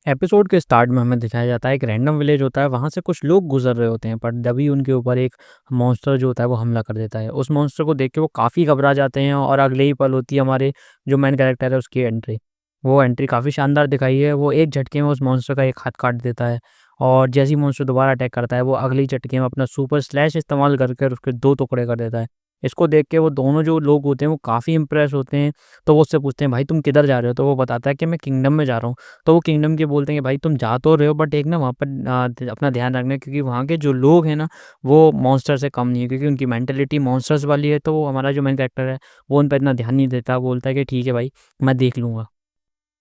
Episode के start में हमें दिखाया जाता है एक रैंडम विलेज होता है, वहाँ से कुछ लोग गुजर रहे होते हैं, पर तभी उनके ऊपर एक मॉन्स्टर जो होता है वो हमला कर देता है। उस मॉन्स्टर को देख के वो काफ़ी घबरा जाते हैं और अगले ही पल होती है हमारे जो मेन कैरेक्टर है उसकी एंट्री। वो एंट्री काफ़ी शानदार दिखाई है। वो एक झटके में उस मॉन्स्टर का एक हाथ काट देता है और जैसे ही मॉन्स्टर दोबारा अटैक करता है वो अगले ही झटके में अपना सुपर स्लैश इस्तेमाल करके उसके 2 टुकड़े कर देता है। इसको देख के वो दोनों जो लोग होते हैं वो काफ़ी इम्प्रेस होते हैं। तो वो उससे पूछते हैं, भाई तुम किधर जा रहे हो? तो वो बताता है कि मैं किंगडम में जा रहा हूँ। तो वो किंगडम के बोलते हैं कि भाई तुम जा तो रहे हो, बट एक ना वहाँ पर अपना ध्यान रखना, क्योंकि वहाँ के जो लोग हैं ना वो मॉन्स्टर से कम नहीं है, क्योंकि उनकी मेंटालिटी मॉन्स्टर्स वाली है। तो वो हमारा जो मेन कैरेक्टर है वो उन पर इतना ध्यान नहीं देता, बोलता है कि ठीक है भाई, मैं देख लूँगा।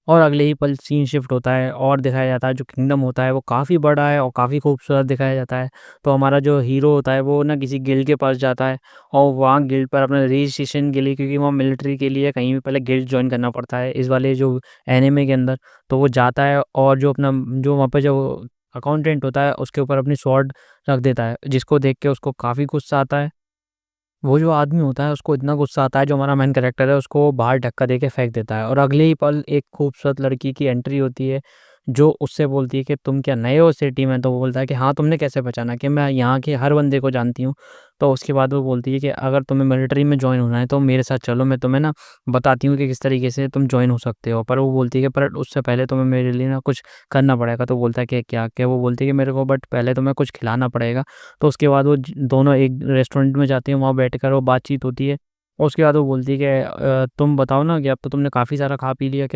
और अगले ही पल सीन शिफ्ट होता है और दिखाया जाता है जो किंगडम होता है वो काफ़ी बड़ा है और काफ़ी खूबसूरत दिखाया जाता है। तो हमारा जो हीरो होता है वो ना किसी गिल्ड के पास जाता है और वहाँ गिल्ड पर अपना रजिस्ट्रेशन के लिए, क्योंकि वहाँ मिलिट्री के लिए कहीं भी पहले गिल्ड जॉइन करना पड़ता है इस वाले जो एनिमे के अंदर। तो वो जाता है और जो अपना जो वहाँ पे जो अकाउंटेंट होता है उसके ऊपर अपनी स्वॉर्ड रख देता है, जिसको देख के उसको काफ़ी गुस्सा आता है। वो जो आदमी होता है उसको इतना गुस्सा आता है, जो हमारा मेन कैरेक्टर है उसको बाहर धक्का देके फेंक देता है। और अगले ही पल एक खूबसूरत लड़की की एंट्री होती है, जो उससे बोलती है कि तुम क्या नए हो सिटी में? तो वो बोलता है कि हाँ, तुमने कैसे पहचाना? कि मैं यहाँ के हर बंदे को जानती हूँ। तो उसके बाद वो बोलती है कि अगर तुम्हें मिलिट्री में जॉइन होना है तो मेरे साथ चलो, मैं तुम्हें ना बताती हूँ कि किस तरीके से तुम जॉइन हो सकते हो। पर वो बोलती है कि पर उससे पहले तुम्हें मेरे लिए ना कुछ करना पड़ेगा। तो बोलता है कि क्या क्या? वो बोलती है कि मेरे को बट पहले तुम्हें कुछ खिलाना पड़ेगा। तो उसके बाद वो दोनों एक रेस्टोरेंट में जाते हैं, वहाँ बैठकर वो बातचीत होती है। और उसके बाद वो बोलती है कि तुम बताओ ना कि अब तो तुमने काफ़ी सारा खा पी लिया,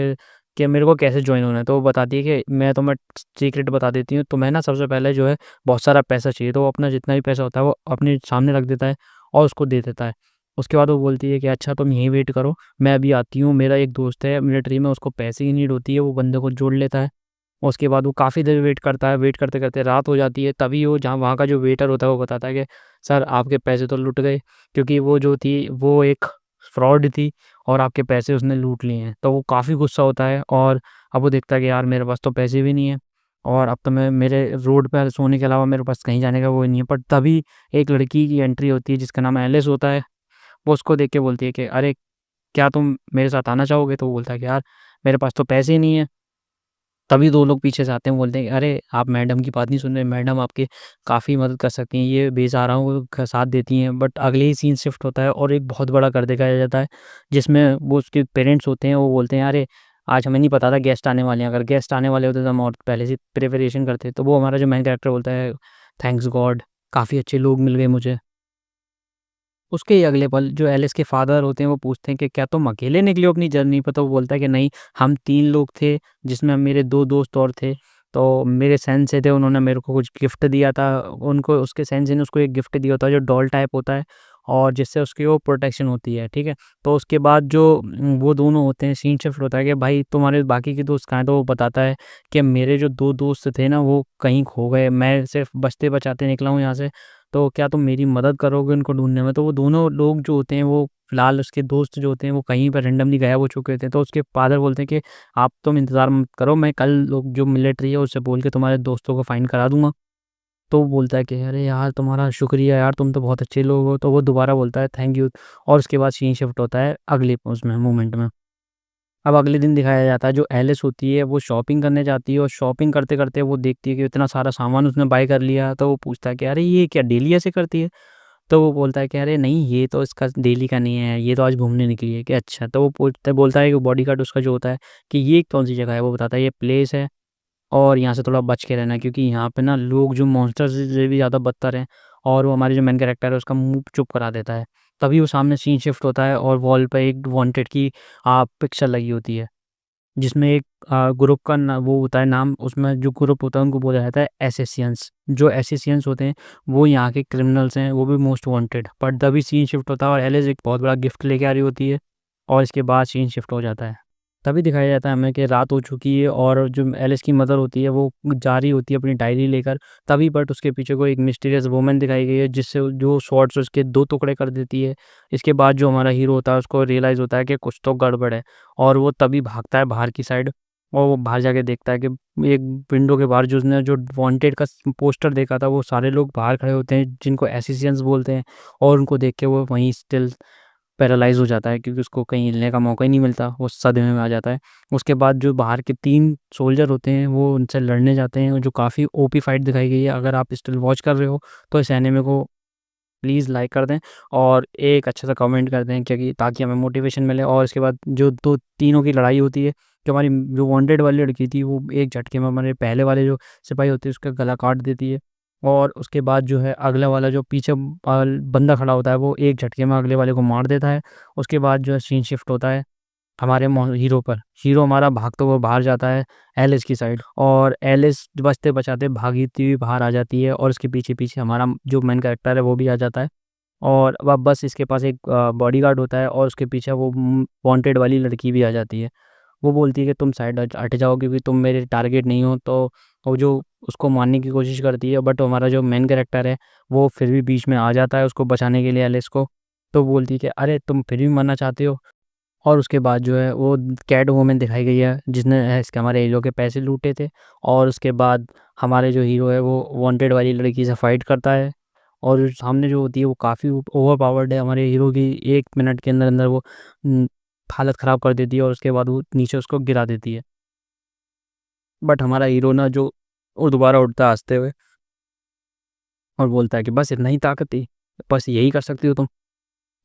कि मेरे को कैसे ज्वाइन होना है? तो वो बताती है कि मैं तुम्हें सीक्रेट बता देती हूँ, तुम्हें ना सबसे पहले जो है बहुत सारा पैसा चाहिए। तो वो अपना जितना भी पैसा होता है वो अपने सामने रख देता है और उसको दे देता है। उसके बाद वो बोलती है कि अच्छा तुम यहीं वेट करो, मैं अभी आती हूँ। मेरा एक दोस्त है मिलिट्री में, उसको पैसे की नीड होती है, वो बंदे को जोड़ लेता है। उसके बाद वो काफ़ी देर वेट करता है, वेट करते-करते रात हो जाती है। तभी वो जहाँ वहाँ का जो वेटर होता है वो बताता है कि सर आपके पैसे तो लुट गए, क्योंकि वो जो थी वो एक फ्रॉड थी और आपके पैसे उसने लूट लिए हैं। तो वो काफ़ी गुस्सा होता है और अब वो देखता है कि यार मेरे पास तो पैसे भी नहीं है और अब तो मैं मेरे रोड पे सोने के अलावा मेरे पास कहीं जाने का वो नहीं है। पर तभी एक लड़की की एंट्री होती है जिसका नाम एलिस होता है। वो उसको देख के बोलती है कि अरे! क्या तुम मेरे साथ आना चाहोगे? तो वो बोलता है कि यार मेरे पास तो पैसे ही नहीं है। तभी 2 लोग पीछे से आते हैं, बोलते हैं, "अरे! आप मैडम की बात नहीं सुन रहे, मैडम आपकी काफ़ी मदद कर सकती हैं, ये बेसहाराओं का साथ देती हैं।" बट अगले ही सीन शिफ्ट होता है और एक बहुत बड़ा कर दिखाया जाता है, जिसमें वो उसके पेरेंट्स होते हैं, वो बोलते हैं, "अरे! आज हमें नहीं पता था गेस्ट आने वाले हैं, अगर गेस्ट आने वाले होते तो हम और पहले से प्रिपरेशन करते।" तो वो हमारा जो मेन कैरेक्टर बोलता है, "थैंक्स गॉड, काफ़ी अच्छे लोग मिल गए मुझे।" उसके ही अगले पल जो एलिस के फादर होते हैं वो पूछते हैं कि क्या तुम अकेले निकले हो अपनी जर्नी पे? तो वो बोलता है कि नहीं, हम 3 लोग थे, जिसमें मेरे 2 दोस्त और थे। तो मेरे सेंसे थे, उन्होंने मेरे को कुछ गिफ्ट दिया था। उनको उसके सेंसे ने उसको एक गिफ्ट दिया होता है जो डॉल टाइप होता है और जिससे उसकी वो प्रोटेक्शन होती है, ठीक है? तो उसके बाद जो वो दोनों होते हैं, सीन शिफ्ट होता है कि भाई तुम्हारे बाकी के दोस्त कहाँ हैं? तो वो बताता है कि मेरे जो 2 दोस्त थे ना वो कहीं खो गए, मैं सिर्फ़ बचते-बचाते निकला हूँ यहाँ से। तो क्या तुम मेरी मदद करोगे उनको ढूँढने में? तो वो दोनों लोग जो होते हैं वो फ़िलहाल उसके दोस्त जो होते हैं वो कहीं पे रैंडमली गायब हो चुके थे। तो उसके फ़ादर बोलते हैं कि आप तुम इंतज़ार मत करो, मैं कल लोग जो मिलिट्री है उससे बोल के तुम्हारे दोस्तों को फाइंड करा दूँगा। तो वो बोलता है कि अरे यार तुम्हारा शुक्रिया यार, तुम तो बहुत अच्छे लोग हो। तो वो दोबारा बोलता है थैंक यू और उसके बाद सीन शिफ्ट होता है अगले उसमें मोमेंट में। अब अगले दिन दिखाया जाता है जो एलिस होती है वो शॉपिंग करने जाती है और शॉपिंग करते-करते वो देखती है कि इतना सारा सामान उसने बाय कर लिया। तो वो पूछता है कि अरे ये क्या डेली ऐसे करती है? तो वो बोलता है कि अरे नहीं, ये तो इसका डेली का नहीं है, ये तो आज घूमने निकली है। कि अच्छा, तो वो पूछता बोलता है कि बॉडीगार्ड उसका जो होता है कि ये कौन-सी जगह है? वो बताता है ये प्लेस है और यहाँ से थोड़ा बच के रहना, क्योंकि यहाँ पे ना लोग जो मॉन्स्टर से भी ज़्यादा बदतर हैं। और वो हमारे जो मेन कैरेक्टर है उसका मुँह चुप करा देता है। तभी वो सामने सीन शिफ्ट होता है और वॉल पे एक वांटेड की पिक्चर लगी होती है। जिसमें एक ग्रुप का ना वो होता है नाम, उसमें जो ग्रुप होता है उनको बोला जाता है एसेसियंस। जो एसेसियंस होते हैं वो यहाँ के क्रिमिनल्स हैं, वो भी मोस्ट वांटेड। पर तभी सीन शिफ्ट होता है और एलिस एक बहुत बड़ा गिफ्ट लेके आ रही होती है और इसके बाद सीन शिफ्ट हो जाता है। तभी दिखाया जाता है हमें कि रात हो चुकी है और जो एलिस की मदर होती है वो जा रही होती है अपनी डायरी लेकर। तभी बट उसके पीछे कोई एक मिस्टीरियस वुमन दिखाई गई है जिससे जो स्वॉर्ड से उसके 2 टुकड़े कर देती है। इसके बाद जो हमारा हीरो होता है उसको रियलाइज़ होता है कि कुछ तो गड़बड़ है और वो तभी भागता है बाहर की साइड और वो बाहर जाके देखता है कि एक विंडो के बाहर जो उसने जो वांटेड का पोस्टर देखा था वो सारे लोग बाहर खड़े होते हैं जिनको एसिसियंस बोलते हैं और उनको देख के वो वहीं स्टिल पैरालाइज़ हो जाता है क्योंकि उसको कहीं हिलने का मौका ही नहीं मिलता, वो सदमे में आ जाता है। उसके बाद जो बाहर के 3 सोल्जर होते हैं वो उनसे लड़ने जाते हैं, जो काफ़ी ओपी फाइट दिखाई गई है। अगर आप स्टिल वॉच कर रहे हो तो इस एनीमे को प्लीज़ लाइक कर दें और एक अच्छा-सा कमेंट कर दें, क्योंकि ताकि हमें मोटिवेशन मिले। और इसके बाद जो 2 तीनों की लड़ाई होती है, जो हमारी जो वांटेड वाली लड़की थी वो एक झटके में हमारे पहले वाले जो सिपाही होते हैं उसका गला काट देती है। और उसके बाद जो है अगला वाला जो पीछे बंदा खड़ा होता है वो एक झटके में अगले वाले को मार देता है। उसके बाद जो है सीन शिफ्ट होता है हमारे हीरो पर। हीरो हमारा भागते हुए बाहर जाता है एलिस की साइड, और एलिस बचते-बचाते भागती हुई बाहर आ जाती है और उसके पीछे-पीछे हमारा जो मेन कैरेक्टर है वो भी आ जाता है। और अब बस इसके पास एक बॉडीगार्ड होता है और उसके पीछे वो वांटेड वाली लड़की भी आ जाती है। वो बोलती है कि तुम साइड हट जाओ क्योंकि तुम मेरे टारगेट नहीं हो। तो वो जो उसको मारने की कोशिश करती है, बट हमारा जो मेन कैरेक्टर है वो फिर भी बीच में आ जाता है उसको बचाने के लिए एलिस को। तो बोलती है कि अरे तुम फिर भी मरना चाहते हो। और उसके बाद जो है वो कैट वूमन दिखाई गई है जिसने इसके हमारे हीरो के पैसे लूटे थे। और उसके बाद हमारे जो हीरो है वो वांटेड वाली लड़की से फाइट करता है, और जो सामने जो होती है वो काफ़ी ओवर पावर्ड है हमारे हीरो की। 1 मिनट के अंदर वो उम, हालत ख़राब कर देती है और उसके बाद वो नीचे उसको गिरा देती है। बट हमारा हीरो ना जो वो दोबारा उठता है हँसते हुए और बोलता है कि बस इतना ही ताकत थी? बस यही कर सकती हो तुम?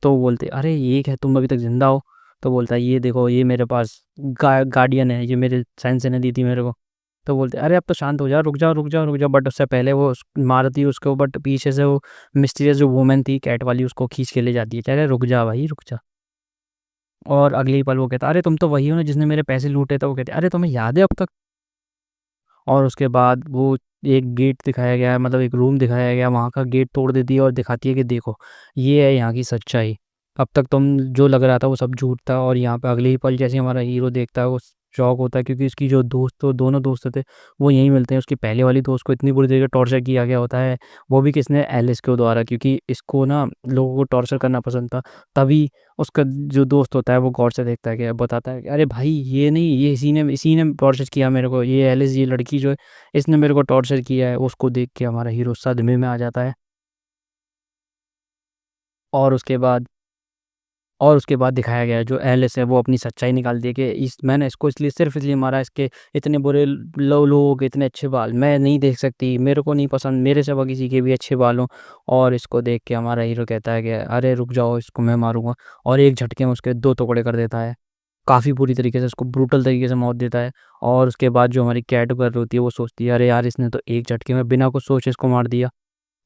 तो वो बोलते हैं, "अरे! ये क्या तुम अभी तक ज़िंदा हो?" तो बोलता है, "ये देखो ये मेरे पास गार्डियन है, ये मेरे सैंसे ने दी थी मेरे को।" तो बोलते हैं, "अरे! अब तो शांत हो जा, रुक जा, रुक जा, रुक जा।" बट उससे पहले वो मारती है उसको, बट पीछे से वो मिस्टीरियस जो वूमन थी कैट वाली उसको खींच के ले जाती है। कह रहा है, "रुक जा भाई, रुक जा।" और अगले ही पल वो कहता है, "अरे! तुम तो वही हो ना जिसने मेरे पैसे लूटे थे।" वो कहती है, "अरे! तुम्हें याद है अब तक?" और उसके बाद वो एक गेट दिखाया गया है, मतलब एक रूम दिखाया गया है, वहाँ का गेट तोड़ देती है और दिखाती है कि देखो, ये है यहाँ की सच्चाई। अब तक तुम जो लग रहा था वो सब झूठ था। और यहाँ पे अगले ही पल जैसे हमारा हीरो देखता है वो शॉक होता है, क्योंकि उसकी जो दोस्त तो दोनों दोस्त थे वो यहीं मिलते हैं। उसकी पहले वाली दोस्त को इतनी बुरी तरीके टॉर्चर किया गया होता है, वो भी किसने, एलिस के द्वारा, क्योंकि इसको ना लोगों को टॉर्चर करना पसंद था। तभी उसका जो दोस्त होता है वो गौर से देखता है कि बताता है कि अरे भाई ये नहीं, ये इसी ने टॉर्चर किया मेरे को, ये एलिस ये लड़की जो है इसने मेरे को टॉर्चर किया है। उसको देख के हमारा हीरो सदमे में आ जाता है। और उसके बाद और उसके बाद दिखाया गया है जो एलिस है वो अपनी सच्चाई निकालती है कि इस मैंने इसको सिर्फ़ इसलिए मारा, इसके इतने बुरे लोगों के इतने अच्छे बाल मैं नहीं देख सकती, मेरे को नहीं पसंद, मेरे सिवा किसी के भी अच्छे बाल हों। और इसको देख के हमारा हीरो कहता है कि अरे रुक जाओ, इसको मैं मारूँगा। और एक झटके में उसके 2 टुकड़े कर देता है। काफ़ी बुरी तरीके से उसको ब्रूटल तरीके से मौत देता है। और उसके बाद जो हमारी कैट गर्ल होती है वो सोचती है, अरे यार इसने तो एक झटके में बिना कुछ सोचे इसको मार दिया।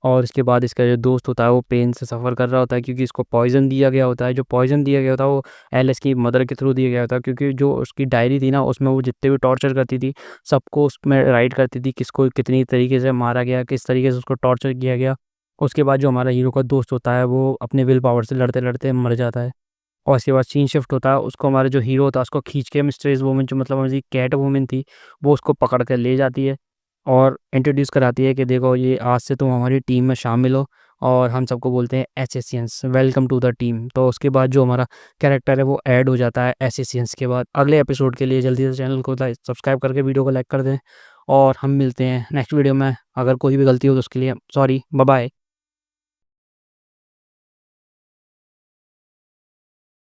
और इसके बाद इसका जो दोस्त होता है वो पेन से सफ़र कर रहा होता है, क्योंकि इसको पॉइज़न दिया गया होता है। जो पॉइज़न दिया गया होता है वो एलिस की मदर के थ्रू दिया गया होता है, क्योंकि जो उसकी डायरी थी ना उसमें वो जितने भी टॉर्चर करती थी सबको उसमें राइट करती थी, किसको कितनी तरीके से मारा गया, किस तरीके से उसको टॉर्चर किया गया। उसके बाद जो हमारा हीरो का दोस्त होता है वो अपने विल पावर से लड़ते-लड़ते मर जाता है। और उसके बाद सीन शिफ्ट होता है, उसको हमारा जो हीरो होता है उसको खींच के मिस्ट्रेस वूमन जो मतलब हमारी कैट वूमन थी, वो उसको पकड़ के ले जाती है और इंट्रोड्यूस कराती है कि देखो ये आज से तुम हमारी टीम में शामिल हो। और हम सबको बोलते हैं एसएसियंस, वेलकम टू द टीम। तो उसके बाद जो हमारा कैरेक्टर है वो ऐड हो जाता है एसएसियंस के बाद। अगले एपिसोड के लिए जल्दी से चैनल को सब्सक्राइब करके वीडियो को लाइक कर दें, और हम मिलते हैं नेक्स्ट वीडियो में। अगर कोई भी गलती हो तो उसके लिए सॉरी, बाय बाय।